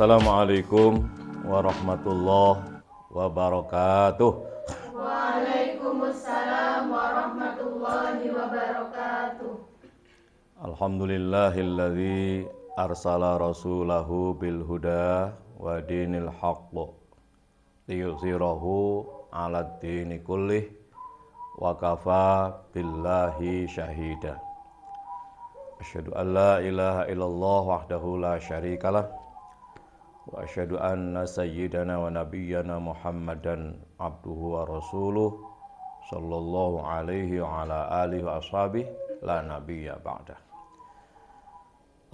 Assalamualaikum warahmatullahi wabarakatuh. Waalaikumsalam warahmatullahi wabarakatuh. Alhamdulillahilladzi arsala rasulahu bil huda wa dinil haqq liyuzhirahu 'alad dini kullih wa kafa billahi syahida. Asyhadu an la ilaha illallah wahdahu la syarikalah wa asyhadu anna sayyidana wa nabiyyana Muhammadan abduhu wa rasuluh sallallahu alaihi wa ala alihi wa ashabihi la nabiyya ba'dah.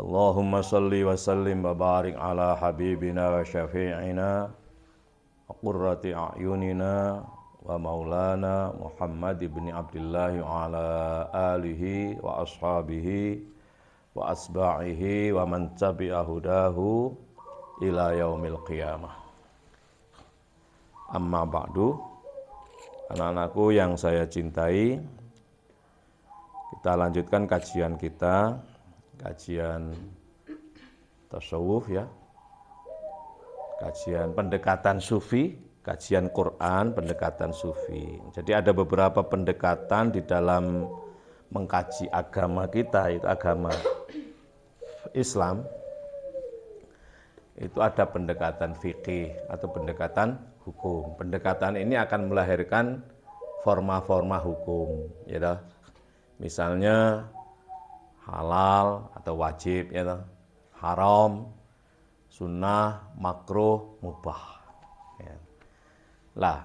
Allahumma salli wa sallim wa barik ala habibina wa syafi'ina wa qurrati a'yunina wa maulana Muhammad ibn Abdullah wa ala alihi wa ashabihi wa asba'ihi wa man tabi'a hudahu ila yaumil qiyamah. Amma ba'du, anak-anakku yang saya cintai, kita lanjutkan kajian kita, kajian tasawuf ya, kajian pendekatan sufi, kajian Quran, pendekatan sufi. Jadi ada beberapa pendekatan di dalam mengkaji agama kita, itu agama Islam, itu ada pendekatan fikih atau pendekatan hukum. Pendekatan ini akan melahirkan forma-forma hukum, ya toh. Misalnya halal atau wajib, ya toh. Haram, sunnah, makruh, mubah. Ya. Lah,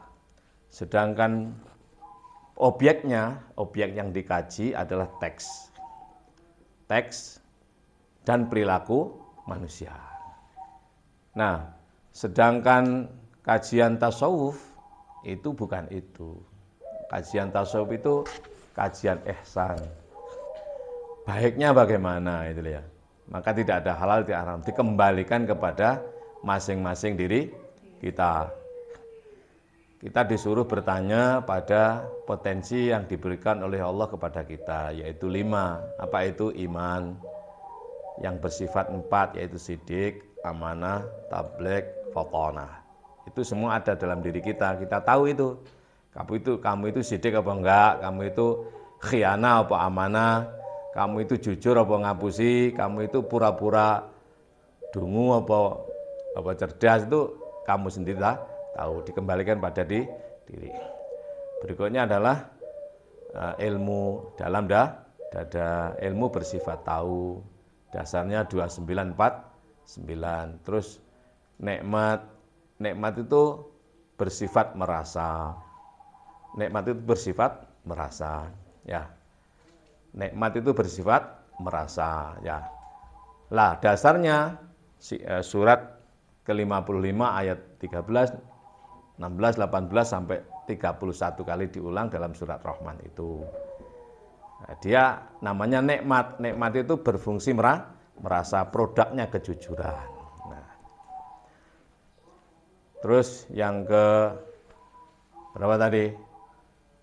sedangkan objek yang dikaji adalah teks dan perilaku manusia. Nah, sedangkan kajian tasawuf itu bukan itu. Kajian tasawuf itu kajian ihsan. Baiknya bagaimana itu ya. Maka tidak ada halal, tidak haram, dikembalikan kepada masing-masing diri kita. Kita disuruh bertanya pada potensi yang diberikan oleh Allah kepada kita, yaitu 5. Apa itu? Iman, yang bersifat 4, yaitu sidik, amanah, tabligh, fatonah. Itu semua ada dalam diri kita. Kita tahu itu. Kamu itu sidik apa enggak? Kamu itu khianah apa amanah? Kamu itu jujur apa ngapusi? Kamu itu pura-pura dungu apa cerdas? Itu kamu sendiri tahu, dikembalikan pada diri. Berikutnya adalah ilmu dalam dada. Ilmu bersifat tahu, dasarnya 2949. Terus nikmat itu bersifat merasa. Nikmat itu bersifat merasa, ya. Nikmat itu bersifat merasa, ya. Lah, dasarnya surat ke-55 ayat 13, 16, 18 sampai 31 kali diulang dalam surat Rahman itu. Nah, dia namanya nikmat. Nikmat itu berfungsi merasa, produknya kejujuran. Nah. Terus yang ke berapa tadi?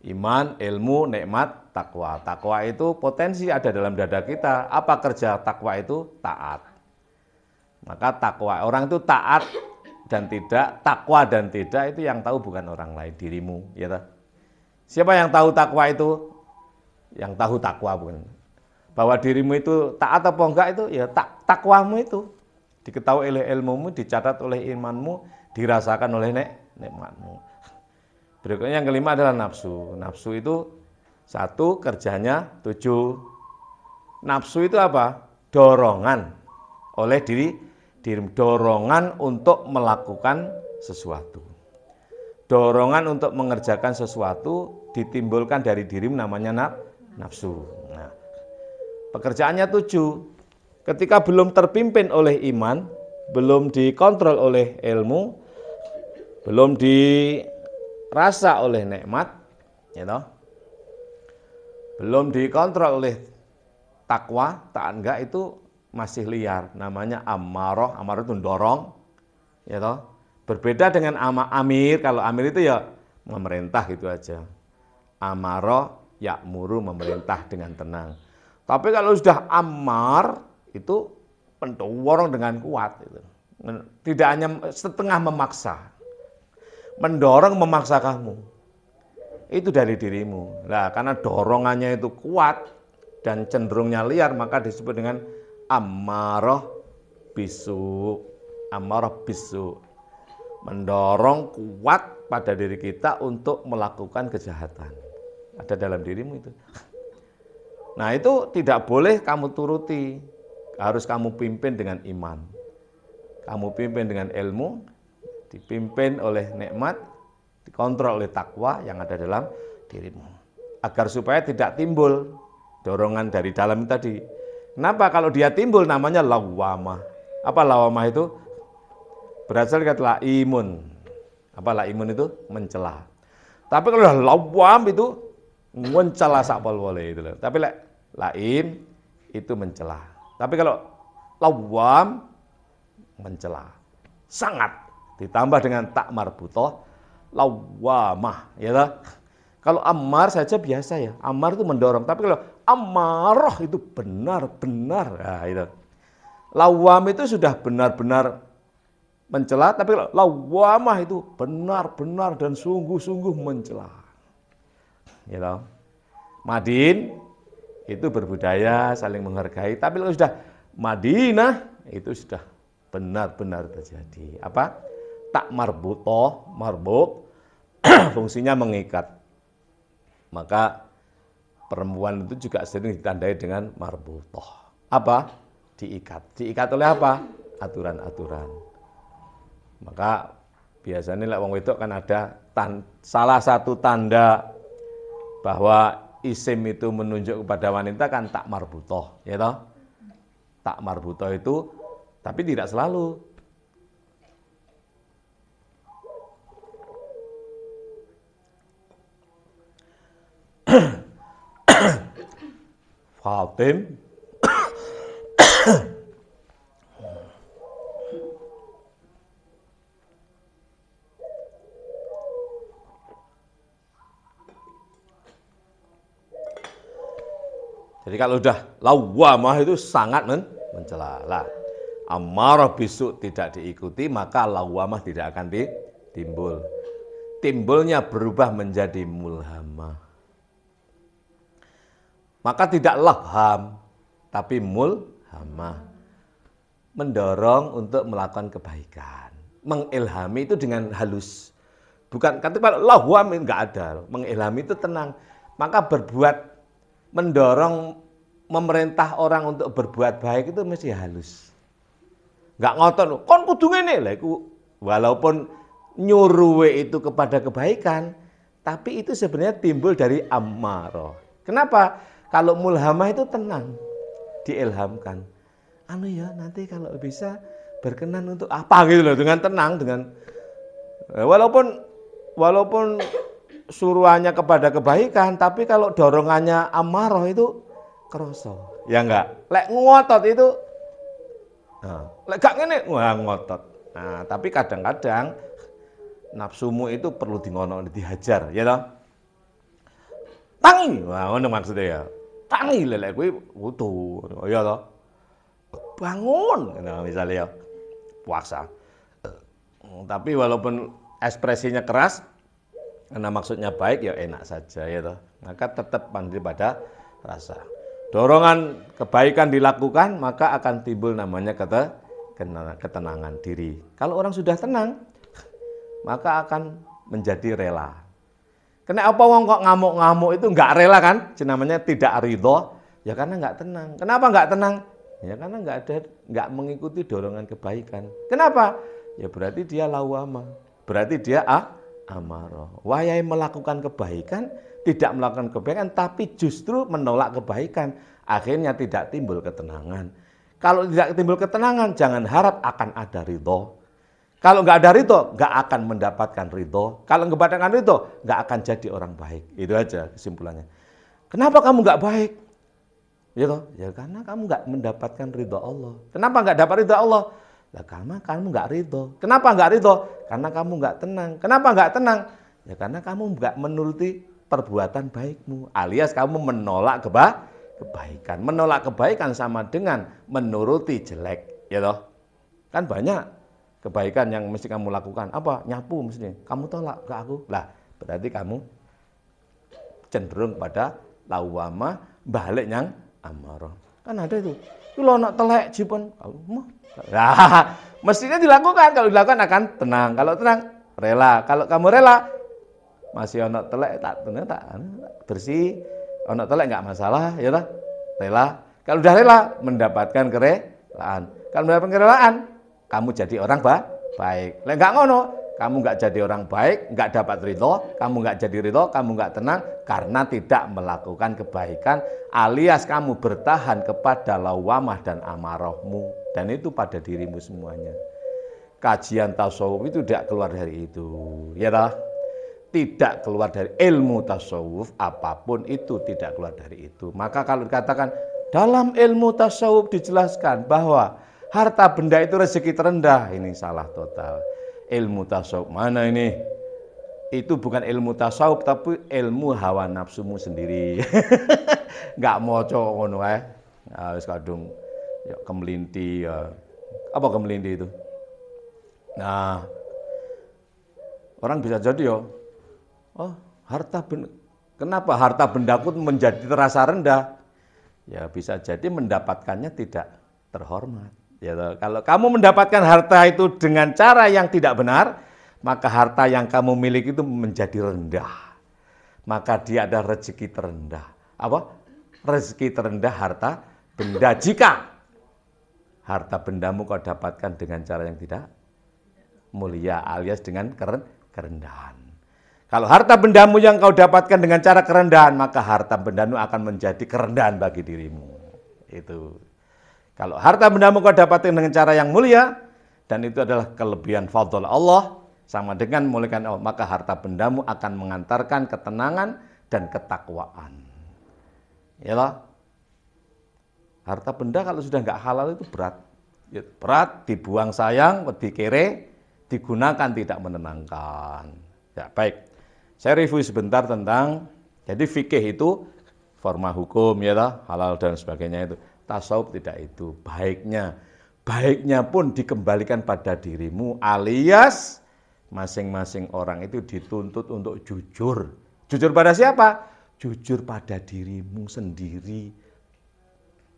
Iman, ilmu, nikmat, takwa. Takwa itu potensi ada dalam dada kita. Apa kerja takwa itu? Taat. Maka takwa, orang itu taat dan tidak, takwa dan tidak itu yang tahu bukan orang lain, dirimu, ya toh. Siapa yang tahu takwa itu? Yang tahu takwa bukan. Bahwa dirimu itu taat apa enggak itu ya takwamu itu. Diketahui oleh ilmumu, dicatat oleh imanmu, dirasakan oleh nikmatmu. Berikutnya yang kelima adalah nafsu. Nafsu itu 1, kerjanya 7. Nafsu itu apa? Dorongan oleh diri, dorongan untuk melakukan sesuatu. Dorongan untuk mengerjakan sesuatu ditimbulkan dari dirimu, namanya nafsu. Nah, pekerjaannya 7. Ketika belum terpimpin oleh iman, belum dikontrol oleh ilmu, belum dirasa oleh nikmat, ya toh, belum dikontrol oleh takwa, taat enggak, itu masih liar, namanya amarah. Amarah itu dorong, ya toh. Berbeda dengan amir. Kalau amir itu ya memerintah gitu aja. Amarah ya'muru, memerintah dengan tenang. Tapi kalau sudah amar itu pendorong dengan kuat itu. Tidak hanya setengah memaksa, mendorong memaksa kamu. Itu dari dirimu. Nah, karena dorongannya itu kuat dan cenderungnya liar, maka disebut dengan ammarah bisu. Ammarah bisu. Mendorong kuat pada diri kita untuk melakukan kejahatan. Ada dalam dirimu itu. Nah, itu tidak boleh kamu turuti. Harus kamu pimpin dengan iman. Kamu pimpin dengan ilmu, dipimpin oleh nikmat, dikontrol oleh takwa yang ada dalam dirimu. Agar supaya tidak timbul dorongan dari dalam tadi. Kenapa? Kalau dia timbul namanya lawamah. Apa lawamah itu? Berasal dari kata laimun. Apa laimun itu? Mencela. Tapi kalau lawam itu mencela sakpol boleh itu. Tapi laim itu mencela. Tapi kalau lawam mencela. Sangat. Ditambah dengan tak marbutoh, lawamah. Ya toh? Kalau ammar saja biasa ya. Ammar itu mendorong. Tapi kalau ammarah itu benar-benar. Nah, itu. Lawam itu sudah benar-benar mencela, tapi lawamah itu benar-benar dan sungguh-sungguh mencela. Gitu. Madin itu berbudaya, saling menghargai, tapi kalau sudah Madinah itu sudah benar-benar terjadi. Apa? Tak marbutoh, marbut, fungsinya mengikat. Maka perempuan itu juga sering ditandai dengan marbutoh. Apa? Diikat. Diikat oleh apa? Aturan-aturan. Maka biasanya wong wedok kan ada salah satu tanda bahwa isim itu menunjuk kepada wanita kan tak marbutoh, ya toh? Tak marbutoh itu, tapi tidak selalu. Fatim Jadi kalau udah lawamah itu sangat mencela. Lah, ammarah bisu tidak diikuti, maka lawamah tidak akan timbul. Timbulnya berubah menjadi mulhamah. Maka tidak laham, tapi mulhamah. Mendorong untuk melakukan kebaikan. Mengilhami itu dengan halus. Bukan, kata lahwam enggak ada. Mengilhami itu tenang. Maka berbuat mendorong memerintah orang untuk berbuat baik itu mesti halus. Enggak ngotot, kon kudu ngene lha iku walaupun nyuruh itu kepada kebaikan, tapi itu sebenarnya timbul dari ammarah. Kenapa? Kalau mulhamah itu tenang, diilhamkan. Anu ya, nanti kalau bisa berkenan untuk apa gitu loh, dengan tenang, dengan walaupun suruhannya kepada kebaikan, tapi kalau dorongannya amarah itu kroso. Ya enggak? Lek ngotot itu, nah, lek gak ngene, wah ngotot. Nah, tapi kadang-kadang nafsumu itu perlu dingono, dihajar, ya toh? Tangi, wah ngono maksudnya ya. Tangi lek kuwi wudu, ya toh? Bangun, nah, misalnya ya, puasa. Tapi walaupun ekspresinya keras, karena maksudnya baik ya enak saja ya toh. Maka tetap pandai pada rasa. Dorongan kebaikan dilakukan maka akan timbul namanya ketenangan diri. Kalau orang sudah tenang maka akan menjadi rela. Kenapa wong kok ngamuk-ngamuk itu enggak rela kan? Namanya tidak ridho. Ya karena enggak tenang. Kenapa enggak tenang? Ya karena enggak mengikuti dorongan kebaikan. Kenapa? Ya berarti dia lawamah. Berarti dia amarah. Wayai melakukan kebaikan, tidak melakukan kebaikan, tapi justru menolak kebaikan. Akhirnya tidak timbul ketenangan. Kalau tidak timbul ketenangan, jangan harap akan ada ridho. Kalau nggak ada ridho, nggak akan mendapatkan ridho. Kalau nggak mendapatkan ridho, nggak akan jadi orang baik. Itu aja kesimpulannya. Kenapa kamu nggak baik? Ya karena kamu nggak mendapatkan ridho Allah. Kenapa nggak dapat ridho Allah? Lah karena kamu nggak ridho. Kenapa nggak ridho? Karena kamu nggak tenang. Kenapa nggak tenang? Ya karena kamu nggak menuruti perbuatan baikmu. Alias kamu menolak kebaikan. Menolak kebaikan sama dengan menuruti jelek. Ya toh? Kan banyak kebaikan yang mesti kamu lakukan. Apa? Nyapu mestinya. Kamu tolak ke aku. Lah, berarti kamu cenderung pada lawamah balik yang amarah. Kan ada itu. Kalau nak telek jipun, nah, mestinya dilakukan. Kalau dilakukan akan tenang. Kalau tenang, rela. Kalau kamu rela, masih ono telek tak tenang tak bersih. Ono telek nggak masalah, ya lah. Rela. Kalau udah rela, mendapatkan kerelaan. Kalau mendapatkan kerelaan, kamu jadi orang baik. Lah nggak ngono, kamu nggak jadi orang baik, nggak dapat ridho, kamu nggak jadi ridho, kamu nggak tenang karena tidak melakukan kebaikan, alias kamu bertahan kepada lawamah dan amarahmu, dan itu pada dirimu semuanya. Kajian tasawuf itu tidak keluar dari itu, ya lah. Tidak keluar dari ilmu tasawuf, apapun itu tidak keluar dari itu. Maka kalau dikatakan dalam ilmu tasawuf dijelaskan bahwa harta benda itu rezeki terendah, ini salah total. Ilmu tasawuf mana ini? Itu bukan ilmu tasawuf tapi ilmu hawa nafsumu sendiri. Enggak moco ngono ae. Nah, wis kadung ya kemelinti ya. Apa kemelinti itu? Nah, orang bisa jadi ya, oh, kenapa harta bendaku menjadi terasa rendah? Ya bisa jadi mendapatkannya tidak terhormat. Ya, kalau kamu mendapatkan harta itu dengan cara yang tidak benar, maka harta yang kamu miliki itu menjadi rendah. Maka dia ada rezeki terendah. Apa? Rezeki terendah harta benda. Jika harta bendamu kau dapatkan dengan cara yang tidak mulia, alias dengan kerendahan. Kalau harta bendamu yang kau dapatkan dengan cara kerendahan, maka harta bendamu akan menjadi kerendahan bagi dirimu. Itu. Kalau harta bendamu kau dapatkan dengan cara yang mulia, dan itu adalah kelebihan fadl Allah, sama dengan memuliakan Allah, maka harta bendamu akan mengantarkan ketenangan dan ketakwaan. Yalah. Harta benda kalau sudah nggak halal itu berat. Ya, berat, dibuang sayang, dikere, digunakan tidak menenangkan. Ya, baik. Saya review sebentar tentang, jadi fikih itu forma hukum, ya, halal dan sebagainya itu. Tasawuf tidak itu. Baiknya pun dikembalikan pada dirimu, alias masing-masing orang itu dituntut untuk jujur. Jujur pada siapa? Jujur pada dirimu sendiri.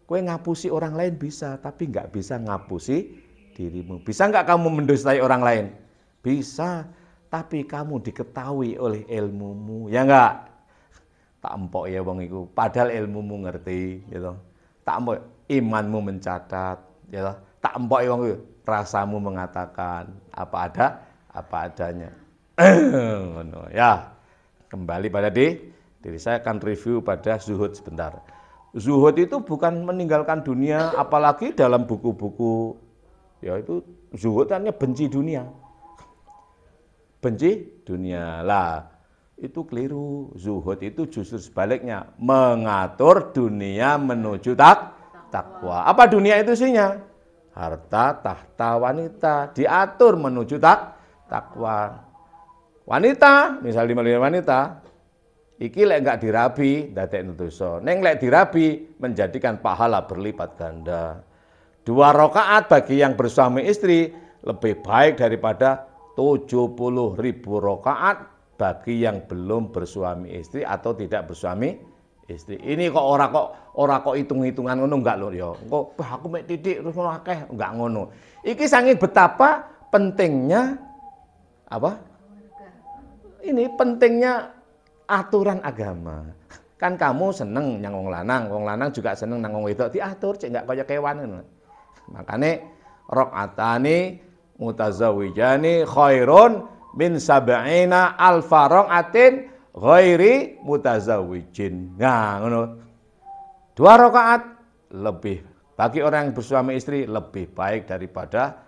Kowe ngapusi orang lain bisa, tapi nggak bisa ngapusi dirimu. Bisa nggak kamu mendustai orang lain? Bisa, tapi kamu diketahui oleh ilmumu, ya nggak? Tak empok ya wong iku, padahal ilmumu ngerti, gitu. Tak empok imanmu mencatat, gitu. Tak empok ya wong iku, rasamu mengatakan apa adanya. Ya, kembali pada diri saya akan review pada zuhud sebentar. Zuhud itu bukan meninggalkan dunia, apalagi dalam buku-buku, ya itu zuhud hanya benci dunia. Benci dunia lah, itu keliru. Zuhud itu justru sebaliknya, mengatur dunia menuju takwa. Apa dunia itu isinya? Harta, tahta, wanita, diatur menuju takwa. Wanita, misalnya wanita, iki lek enggak dirabi, dadekno dosa. Neng lek dirabi, menjadikan pahala berlipat ganda. 2 rakaat bagi yang bersuami istri lebih baik daripada 70.000 rakaat bagi yang belum bersuami istri atau tidak bersuami istri. Ini kok ora kok hitung-hitungan ngono enggak lho ya. Engko aku mek titik terus ngono akeh, enggak ngono. Iki saking betapa pentingnya apa? Ini pentingnya aturan agama. Kan kamu seneng nyang wong lanang juga seneng nang wong wedok diatur cek enggak kaya kewan ngono. Makane rakaatani mutazawijani khairun min sab'ina alfa rakaatin ghairi mutazawijin. Nah, ngono. 2 rakaat lebih bagi orang yang bersuami istri lebih baik daripada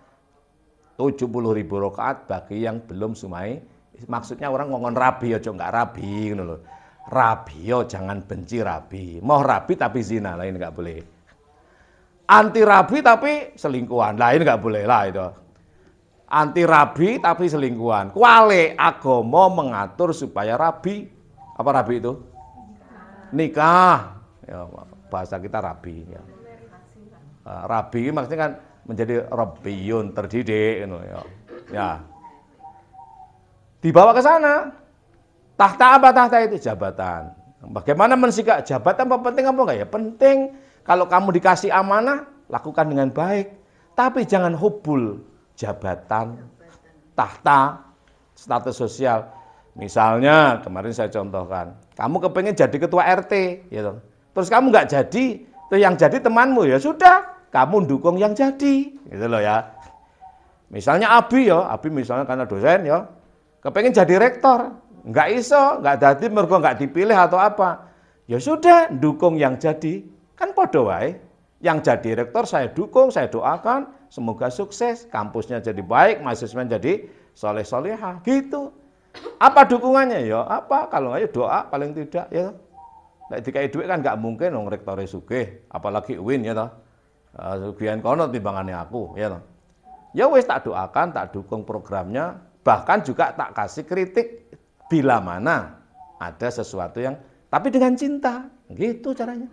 70.000 rakaat bagi yang belum suami. Maksudnya orang ngomong rabi aja enggak rabi ngono lho. Rabi yo jangan benci rabi. Mau rabi tapi zina lain enggak boleh. Anti rabi tapi selingkuhan lain enggak boleh lah itu. Anti rabi tapi selingkuhan. Kuale agama mengatur supaya rabi. Apa rabi itu? Nikah. Ya, bahasa kita rabi ya. Rabi maksudnya kan menjadi rabbiyun, terdidik ya. Ya. Dibawa ke sana. Tahta apa tahta itu? Jabatan. Bagaimana mensikap jabatan apa penting apa enggak ya? Penting. Kalau kamu dikasih amanah, lakukan dengan baik. Tapi jangan hubul jabatan, tahta, status sosial. Misalnya kemarin saya contohkan, kamu kepengen jadi ketua RT, gitu. Terus kamu nggak jadi, terus yang jadi temanmu ya sudah, kamu dukung yang jadi, gitu loh ya. Misalnya Abi misalnya karena dosen ya, kepengen jadi rektor, nggak iso, nggak jadi, mergo nggak dipilih atau apa, ya sudah, dukung yang jadi, kan podo wae. Yang jadi rektor saya dukung, saya doakan, semoga sukses, kampusnya jadi baik, mahasiswanya jadi soleh-solehah, gitu. Apa dukungannya? Ya apa, kalau nggak ya doa paling tidak ya. Nek dikai duit kan nggak mungkin dong rektore sugih, apalagi UIN ya toh. Sugihan kono timbangannya aku ya toh. Ya wis tak doakan, tak dukung programnya, bahkan juga tak kasih kritik bila mana ada sesuatu yang tapi dengan cinta, gitu caranya.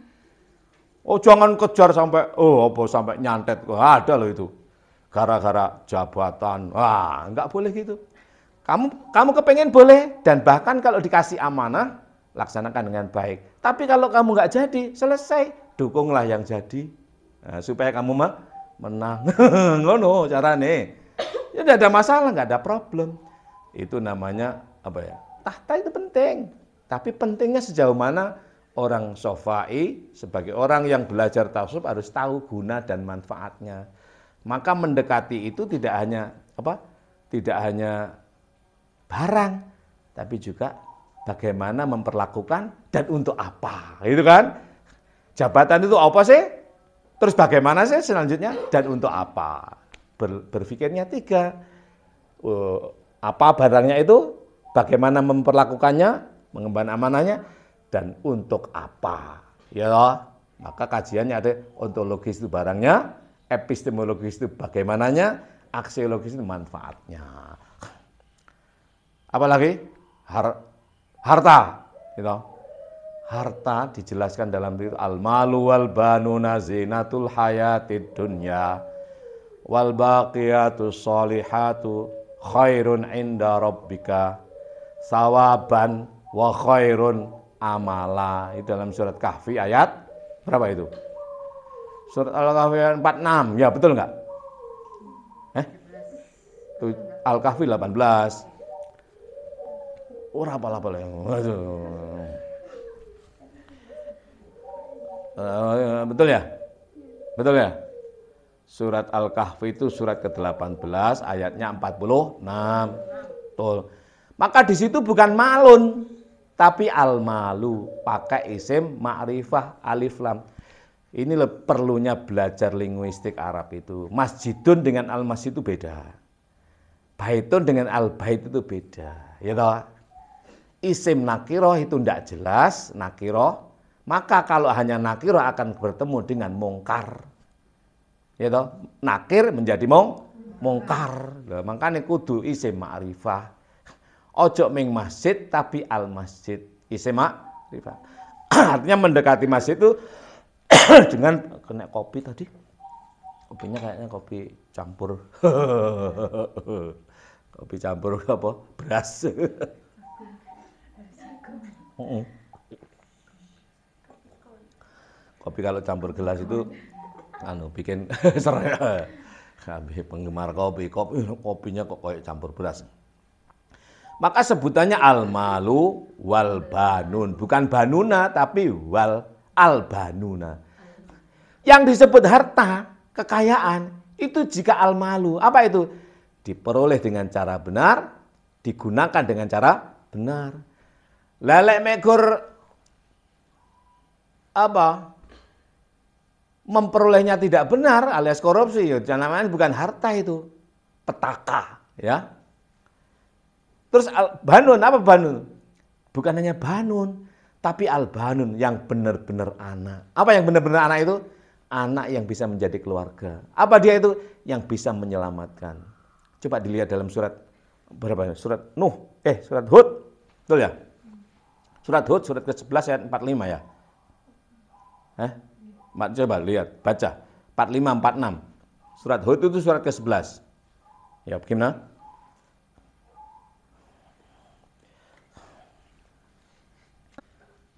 Oh jangan kejar sampai sampai nyantet, ada loh itu. Gara-gara jabatan, wah nggak boleh gitu. Kamu kepengen boleh, dan bahkan kalau dikasih amanah laksanakan dengan baik. Tapi kalau kamu nggak jadi, selesai, dukunglah yang jadi, nah, supaya kamu menang. Ngono carane. Ya tidak ada masalah, nggak ada problem. Itu namanya apa ya? Tahta itu penting. Tapi pentingnya sejauh mana orang Syafii sebagai orang yang belajar tasawuf harus tahu guna dan manfaatnya. Maka mendekati itu tidak hanya barang, tapi juga bagaimana memperlakukan dan untuk apa, gitu kan? Jabatan itu apa sih? Terus bagaimana sih selanjutnya? Dan untuk apa? Berpikirnya 3. Apa barangnya itu? Bagaimana memperlakukannya? Mengemban amanahnya? Dan untuk apa? Ya, maka kajiannya ada ontologis itu barangnya, epistemologis itu bagaimananya, aksiologis itu manfaatnya. Apalagi harta, gitu. Harta dijelaskan dalam itu al-malu wal banuna zinatul hayatid dunya wal baqiyatus sholihatu khairun inda rabbika sawaban wa khairun amala. Itu dalam surat Kahfi ayat berapa itu? Surat Al-Kahfi ayat 46. Ya, betul enggak? Al-Kahfi 18. Ora apa-apa lah. Betul ya? Betul ya? Surat Al-Kahfi itu surat ke-18 ayatnya 46. Betul. Maka di situ bukan malun, tapi al-malu, pakai isim ma'rifah alif lam. Ini perlunya belajar linguistik Arab itu. Masjidun dengan al-masjid itu beda. Baitun dengan al-bait itu beda. Ya toh? Isim nakiroh itu tidak jelas, nakiroh. Maka kalau hanya nakiroh akan bertemu dengan mungkar. Ya toh? Nakir menjadi mungkar. Makanya kudu isim ma'rifah. Ojo ming masjid tapi al masjid. Isim ma'rifah. Artinya mendekati masjid itu dengan kena kopi tadi. Kopinya kayaknya kopi campur. Kopi campur apa? Beras. Kopi kalau campur gelas itu bikin serai. Kami penggemar kopinya kok kayak campur beras. Maka sebutannya al-malu wal banun, bukan banuna tapi wal al-banuna. Yang disebut harta, kekayaan itu jika al-malu, apa itu? Diperoleh dengan cara benar, digunakan dengan cara benar. Lelek mekur memperolehnya tidak benar alias korupsi, ya namanya bukan harta itu, petaka, ya. Terus banun, apa banun? Bukan hanya banun, tapi al-banun yang benar-benar anak. Apa yang benar-benar anak itu? Anak yang bisa menjadi keluarga. Apa dia itu? Yang bisa menyelamatkan. Coba dilihat dalam surat berapa? Surat surat Hud. Betul ya? Surat Hud, surat ke-11 ayat 45 ya. Coba lihat, baca. 45, 46. Surat Hud itu surat ke-11. Ya, bagaimana?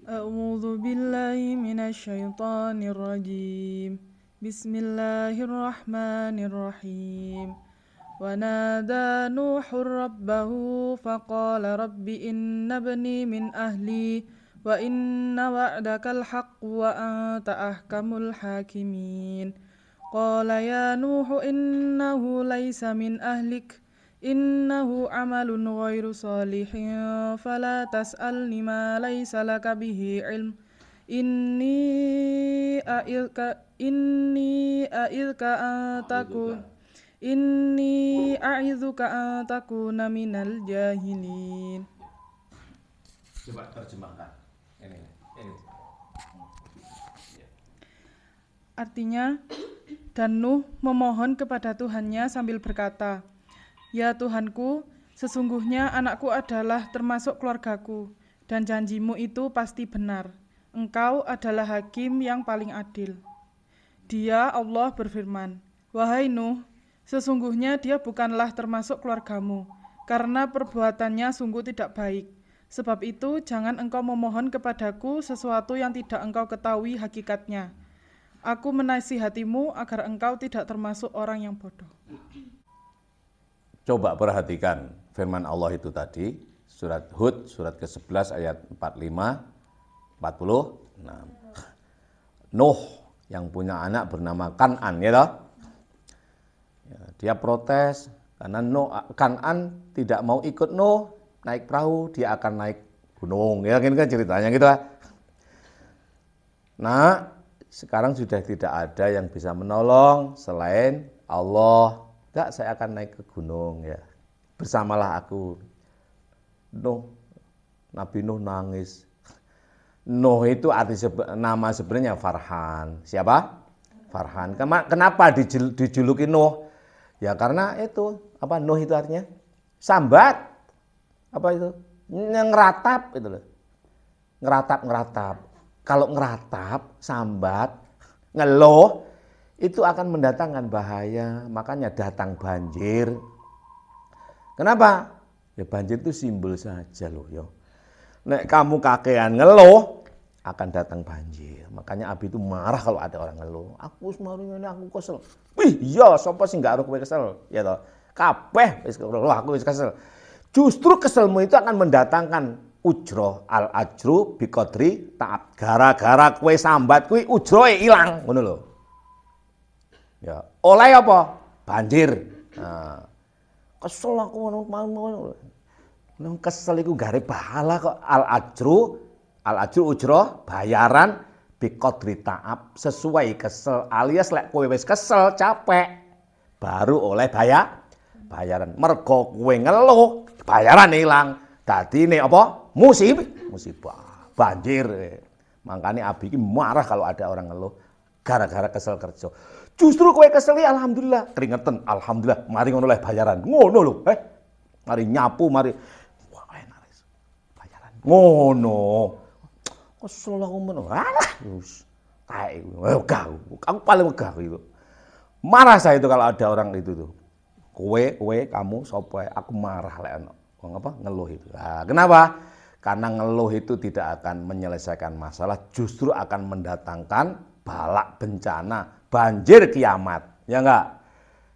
A'udzu billahi minasyaitonir rajim. Bismillahirrahmanirrahim. Wa nada Nuhur rabbahu faqala rabbi inna ibni min ahli wa inna wa'dakal haqq wa anta ahkamul hakimin. Qala ya Nuhu innahu laysa min ahlik innahu amalun ghairu salihin fala tas'alni ma laysa laka bihi ilm inni a'idzuka an takuna minal jahilin. Coba terjemahkan. Ini. Artinya, dan Nuh memohon kepada Tuhannya sambil berkata, "Ya Tuhanku, sesungguhnya anakku adalah termasuk keluargaku, dan janjimu itu pasti benar. Engkau adalah hakim yang paling adil." Dia, Allah, berfirman, "Wahai Nuh, sesungguhnya dia bukanlah termasuk keluargamu, karena perbuatannya sungguh tidak baik. Sebab itu, jangan engkau memohon kepadaku sesuatu yang tidak engkau ketahui hakikatnya. Aku menasihatimu agar engkau tidak termasuk orang yang bodoh." Coba perhatikan firman Allah itu tadi, surat Hud, surat ke-11 ayat 45, 40. Nah, Nuh yang punya anak bernama Kan'an, ya toh? Ya, dia protes karena Kan'an tidak mau ikut Nuh naik perahu, dia akan naik gunung. Ya kan ceritanya gitu. Nah, sekarang sudah tidak ada yang bisa menolong selain Allah. Enggak, saya akan naik ke gunung ya. Bersamalah aku. Nabi Nuh nangis. Nuh itu nama sebenarnya Farhan. Siapa? Farhan. Kenapa dijuluki Nuh? Ya karena itu, Nuh itu artinya sambat. Apa itu? Ngeratap itu loh. Ngeratap. Kalau ngeratap, sambat, ngeluh, itu akan mendatangkan bahaya. Makanya datang banjir. Kenapa? Ya banjir itu simbol saja loh. Ya. Nek kamu kakean ngeluh, akan datang banjir. Makanya Abi itu marah kalau ada orang ngeluh. Aku semarin aku kesel. Wih, iya, sapa sing gak kowe kesel? Ya toh. Kabeh wis aku wis kesel. Justru keselmu itu akan mendatangkan ujroh, al-ajru biqadri ta'ab. Gara-gara kue sambat kue ujrohe ilang, ngono lho. Ya, oleh apa? Banjir. Nah, kesel aku ngono. Kesel iku gare pahala kok. Al-ajru ujroh bayaran biqadri ta'ab, sesuai kesel, alias lek kue wis kesel, capek, baru oleh bayaran. Mergo kue ngeluh, bayaran ilang. Dadi ini apa? Musibah, banjir. Makanya Abi ini marah kalau ada orang ngeluh gara-gara kesel kerja. Justru kowe kesel ya alhamdulillah, keringetan, alhamdulillah, mari ngono oleh bayaran. Ngono lho, mari nyapu, mari wah enak bayaran. Ngono. Kesel aku men. Alah, wis kae wegah. Aku paling wegah itu. Marah saya itu kalau ada orang itu tuh. Kowe, kamu sapa? Aku marah lek ngeluh itu. Nah, kenapa? Karena ngeluh itu tidak akan menyelesaikan masalah, justru akan mendatangkan balak bencana, banjir kiamat. Ya enggak?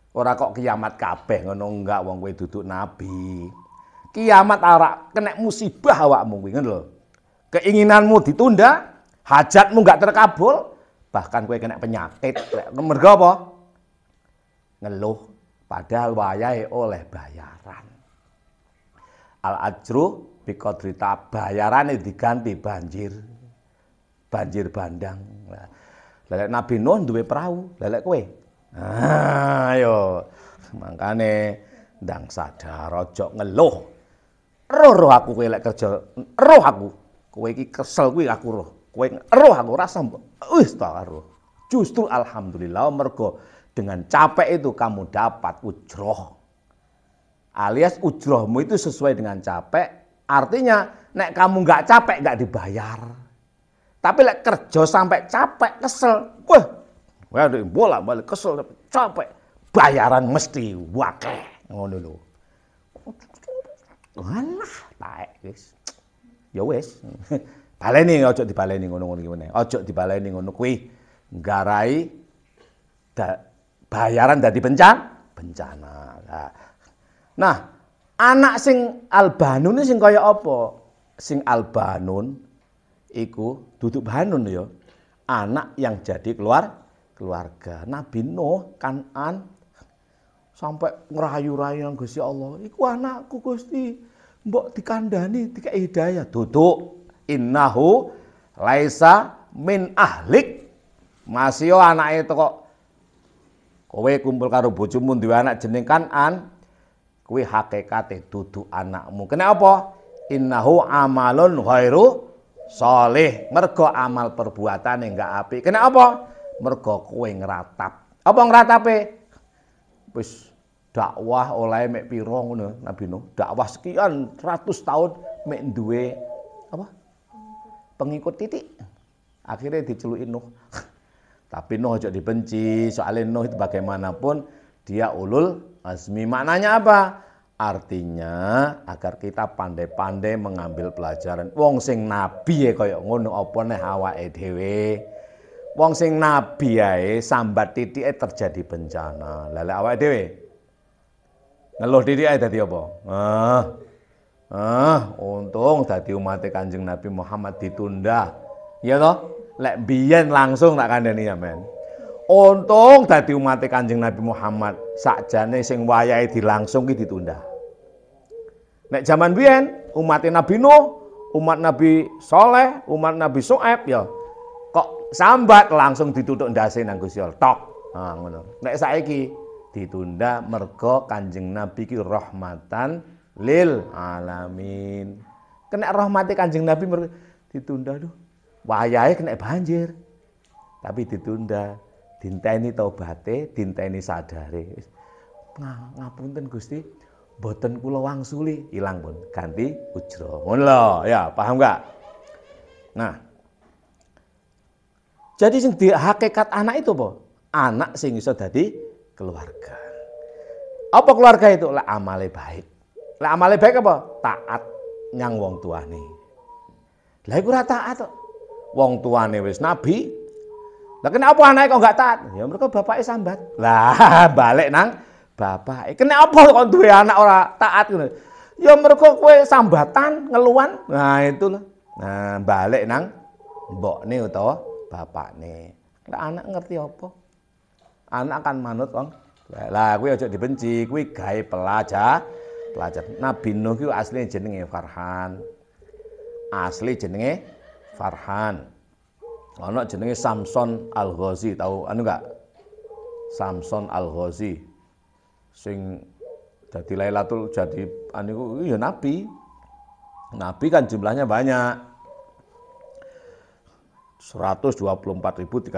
Ora kok kiamat kabeh ngono enggak, wong kowe duduk nabi. Kiamat ora kena musibah awakmu kuwi ngono lho. Keinginanmu ditunda, hajatmu enggak terkabul, bahkan kowe kena penyakit. Mergo apa? Ngeluh padahal wayahe oleh bayaran. Al-ajru biqadri ta'ab, bayarane diganti banjir bandang. Lelek Nabi Nuh duwe perahu, lelek kowe. Ayo, makane ndang sadar aja ngeluh. Roh aku kowe lek kerja, roh aku. Kowe iki kesel kuwi aku roh. Kowe roh aku rasa wis tak roh. Justru alhamdulillah mergo dengan capek itu kamu dapat ujroh. Alias ujrohmu itu sesuai dengan capek. Artinya, nek kamu nggak capek nggak dibayar. Tapi lek kerja sampai capek, kesel, bolak-balik kesel, capek, bayaran mesti wakeh ngono lho. Alah, taek wis. Ya wis. Baleni aja dibaleni ngono-ngono iki meneh. Aja dibaleni ngono kuwi nggarai bayaran dadi bencana. Nah, anak sing albanun sing kaya apa? Sing albanun iku duduk banun ya. Anak yang jadi keluarga. Nabi Nuh, Kan'an sampai ngerayu-rayu nang Gusti Allah. Iku anakku Gusti. Mbok dikandani, dikei hidayah. Duduk. Innahu laisa min ahlik. Masih yo anake kok kowe kumpul karo bojomu duwe anak jeneng Kan'an, kuwi hakikate dudu anakmu. Kena apa? Innahu amalun ghairu sholih. Mergo amal perbuatane enggak apik. Kena apa? Mergo kowe ngratap. Apa ngratape? Wis dakwah oleh mek pira ngono Nabi Nuh. Dakwah sekian ratus tahun mek duwe apa? Pengikut titik. Akhirnya diceluki Nuh. Tapi Nuh aja dibenci, soalnya Nuh itu bagaimanapun dia ulul azmi. Maknanya apa? Artinya agar kita pandai-pandai mengambil pelajaran. Wong sing nabi ya kaya ngono apa neh awake dhewe. Wong sing nabi ae sambat titike terjadi bencana. Lah lek awake dhewe ngeluh titike dadi apa? Untung dadi umat Kanjeng Nabi Muhammad ditunda. Ya toh? Lek biyen langsung tak kandhani ya men. Untung dadi umat Kanjeng Nabi Muhammad sakjane sing wayahe dilangsung ki ditunda. Nek zaman biyen umat Nabi Nuh, umat Nabi Saleh, umat Nabi Syuaib ya kok sambat langsung dituthuk ndase nang Gusti Allah. Tok. Nah ngono. Nek saiki ditunda mergo Kanjeng Nabi ki rahmatan lil alamin. Kena rahmate Kanjeng Nabi ditunda duh. Wayahe kena banjir. Tapi ditunda, dinteni taubate, dinteni sadare. Ngapunten Gusti, mboten kula wangsuli, ilang pun ganti ujra. Ngono lho, ya, paham enggak? Nah. Jadi sing di hakikat anak itu apa? Anak sing iso dadi keluarga. Apa keluarga itu? Lah amale baik. Lah amale baik apa? Taat nyang wong tuane. Lah iku ora taat kok. Wong tuane wis nabi. Lah kenapa anake kok enggak taat? Ya mergo bapake sambat. Lah balik nang bapake. Kenapa kok duwe anak ora taat ngono? Ya mergo kowe sambatan, ngeluhan. Nah itu loh. Nah balik nang mbokne utawa bapakne. Lah anak ngerti apa? Anak kan manut wong. Lah kuwi aja dibenci, kuwi gawe pelajar. Nabi Nuh ki asline jenenge Farhan. Asli jenenge Farhan. Ana jenenge Samson Al-Ghazi, tahu anu enggak? Samson Al-Ghazi. Sing dadi Lailatul jadi anu ya nabi. Nabi kan jumlahnya banyak. 124.313.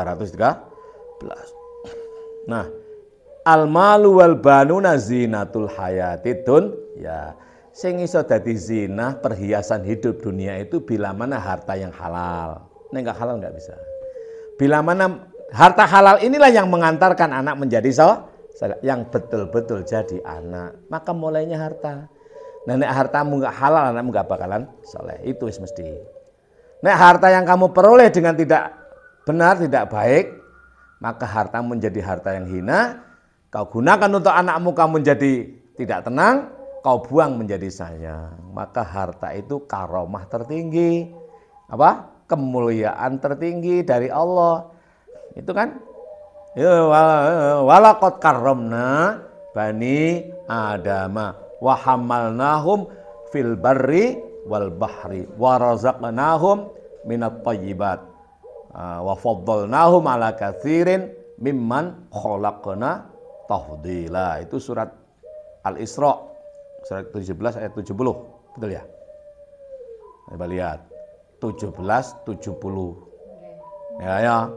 Nah, al-malu wal banuna zinatul hayatid dunya. Sing iso dadi zina perhiasan hidup dunia itu bila mana harta yang halal. Nek enggak halal enggak bisa. Bila mana harta halal inilah yang mengantarkan anak menjadi yang betul-betul jadi anak. Maka mulainya harta. Nah, nek hartamu enggak halal, anakmu enggak bakalan saleh. Itu mesti. Nek harta yang kamu peroleh dengan tidak benar, tidak baik, maka hartamu menjadi harta yang hina. Kau gunakan untuk anakmu, kamu menjadi tidak tenang. Kau buang menjadi sayang. Maka harta itu karomah tertinggi. Apa? Kemuliaan tertinggi dari Allah. Itu kan? Ya walaqad karramna bani Adama wa hamalnahum fil barri wal bahri wa razaqnahum minat thayyibat wa faddalnahum ala katsirin mimman khalaqna tafdila. Itu surat Al-Isra surat 17 ayat 70. Betul ya? Coba lihat. 17:70. Ya.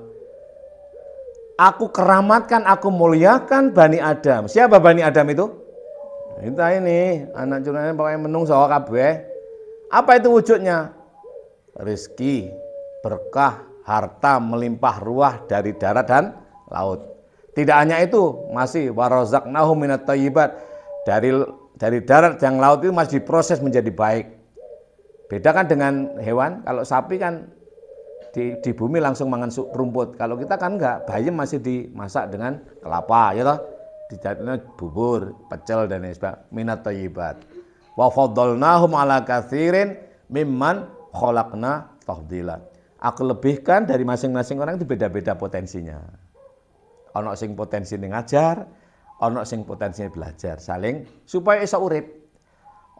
Aku keramatkan, aku muliakan Bani Adam. Siapa Bani Adam itu? Kita ini anak curangan pokoknya menungso kabeh. Apa itu wujudnya? Rezeki, berkah, harta melimpah ruah dari darat dan laut. Tidak hanya itu, masih warazaqnahum minat thayyibat. Dari darat yang laut itu masih diproses menjadi baik. Beda kan dengan hewan, kalau sapi kan di bumi langsung makan rumput. Kalau kita kan enggak, bayam masih dimasak dengan kelapa, ya toh. Dijadinya bubur, pecel dan lain sebagainya. Minat thayyibat. Wa faddalnahum ala katsirin mimman khalaqna tafdila. Aku lebihkan dari masing-masing orang itu beda-beda potensinya. Ono sing potensi ngajar, ono sing potensinya belajar, saling supaya iso urip.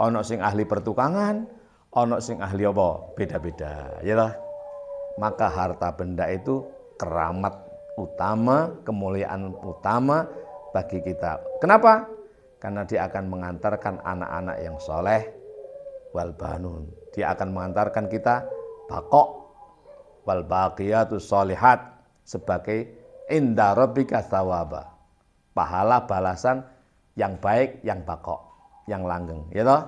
Ono sing ahli pertukangan, ono sing ahli apa? Beda-beda, ya toh. Maka harta benda itu keramat utama, kemuliaan utama bagi kita. Kenapa? Karena dia akan mengantarkan anak-anak yang soleh wal banun. Dia akan mengantarkan kita baqo wal baqiyatus sholihat sebagai inda rabbika thawaba. Pahala balasan yang baik, yang baqo, yang langgeng, ya toh?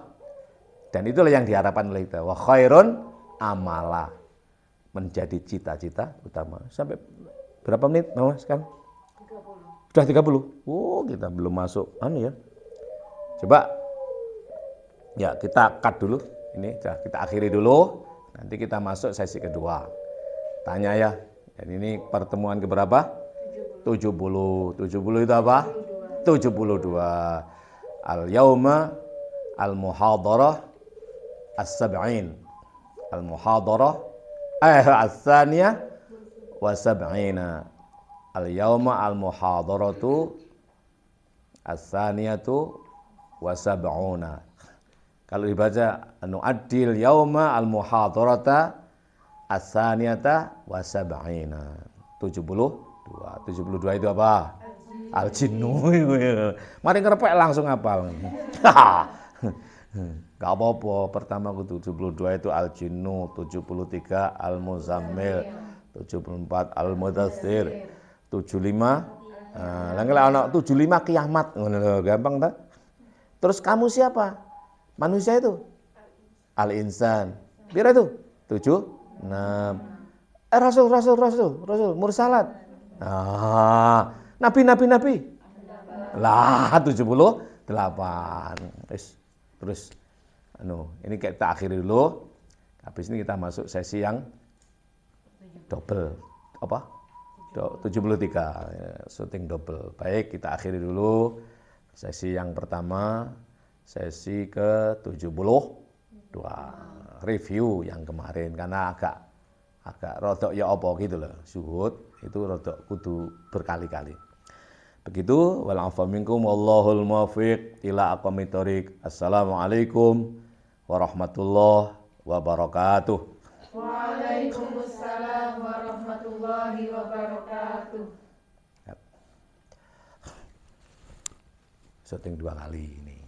Dan itulah yang diharapkan oleh kita. Wa khairun amala. Menjadi cita-cita utama. Sampai berapa menit, Mama, sekarang? 30. Sudah 30? Oh, kita belum masuk. Ya. Coba, ya kita cut dulu. Ini kita akhiri dulu. Nanti kita masuk sesi kedua. Tanya ya. Dan ini pertemuan keberapa? 70. 70 itu apa? 72. Al-yauma al-muhadarah as-sab'in. Al-muhadarah as-saniyah wa sab'ina. Al-yauma al-muhadaratu as-saniyatu wa sab'una. Kalau dibaca nu'addil yauma al-muhadarata as-saniyata wa sab'ina. 72 itu apa? Al-jinnu. Mari ngerepek langsung hafal. Gak apa-apa, pertama 72 itu al-jinnu, 73 al-muzammil, 74 al-mudaththir, 75 ana 75 kiamat. Gampang tak? Terus kamu siapa? Manusia itu? Al-insan. Pira itu? 7, 6. Rasul, mursalat. Nabi. Lah 78. Terus ini kita akhiri dulu. Habis ini kita masuk sesi yang double. Apa? 73. Ya, syuting double. Baik, kita akhiri dulu sesi yang pertama, sesi ke-72. Review yang kemarin karena agak rodok ya apa gitu loh. Syuhud itu rodok kudu berkali-kali. Begitu, wal afa minkum wallahul muwaffiq ila aqwamit thoriq. Assalamualaikum warahmatullahi wabarakatuh. Waalaikumsalam warahmatullahi wabarakatuh. Syuting 2 kali ini.